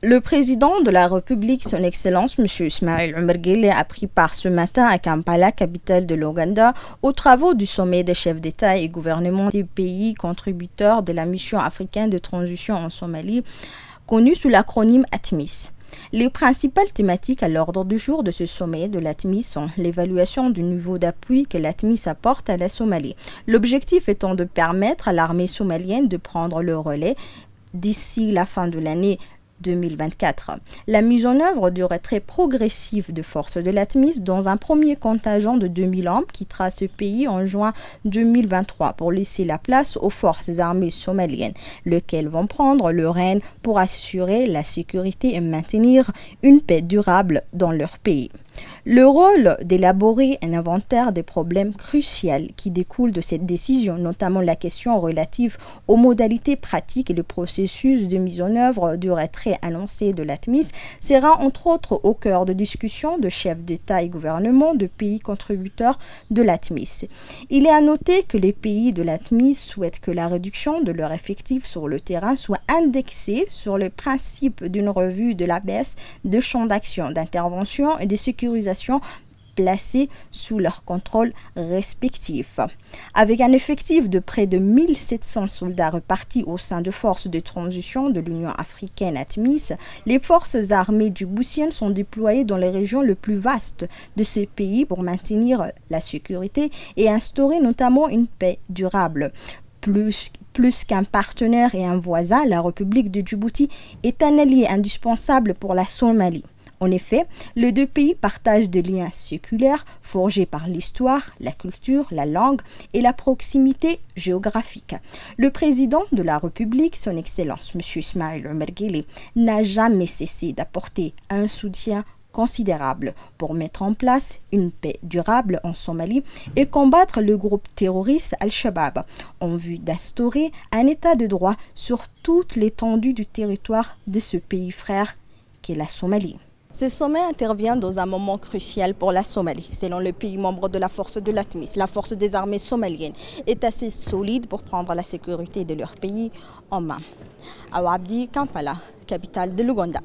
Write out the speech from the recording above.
Le président de la République, son Excellence, M. Ismail Omar Guelleh, a pris part ce matin à Kampala, capitale de l'Ouganda, aux travaux du sommet des chefs d'État et gouvernement des pays contributeurs de la mission africaine de transition en Somalie, connue sous l'acronyme ATMIS. Les principales thématiques à l'ordre du jour de ce sommet de l'ATMIS sont l'évaluation du niveau d'appui que l'ATMIS apporte à la Somalie. L'objectif étant de permettre à l'armée somalienne de prendre le relais d'ici la fin de l'année 2024. La mise en œuvre du retrait progressif de forces de l'ATMIS dans un premier contingent de 2000 hommes quittera ce pays en juin 2023 pour laisser la place aux forces armées somaliennes, lesquelles vont prendre le règne pour assurer la sécurité et maintenir une paix durable dans leur pays. Le rôle d'élaborer un inventaire des problèmes cruciaux qui découlent de cette décision, notamment la question relative aux modalités pratiques et le processus de mise en œuvre du retrait annoncé de l'ATMIS, sera entre autres au cœur de discussions de chefs d'État et gouvernement de pays contributeurs de l'ATMIS. Il est à noter que les pays de l'ATMIS souhaitent que la réduction de leur effectif sur le terrain soit indexée sur le principe d'une revue de la baisse de champ d'action, d'intervention et de sécurisation placés sous leur contrôle respectif. Avec un effectif de près de 1700 soldats repartis au sein de forces de transition de l'Union africaine ATMIS, les forces armées djiboutiennes sont déployées dans les régions les plus vastes de ce pays pour maintenir la sécurité et instaurer notamment une paix durable. Plus qu'un partenaire et un voisin, la République de Djibouti est un allié indispensable pour la Somalie. En effet, les deux pays partagent des liens séculaires forgés par l'histoire, la culture, la langue et la proximité géographique. Le président de la République, son Excellence, M. Ismail Omar Guelleh, n'a jamais cessé d'apporter un soutien considérable pour mettre en place une paix durable en Somalie et combattre le groupe terroriste Al-Shabaab en vue d'instaurer un état de droit sur toute l'étendue du territoire de ce pays frère qu'est la Somalie. Ce sommet intervient dans un moment crucial pour la Somalie. Selon le pays membre de la force de l'ATMIS, la force des armées somaliennes est assez solide pour prendre la sécurité de leur pays en main. Awa Abdi, Kampala, capitale de l'Ouganda.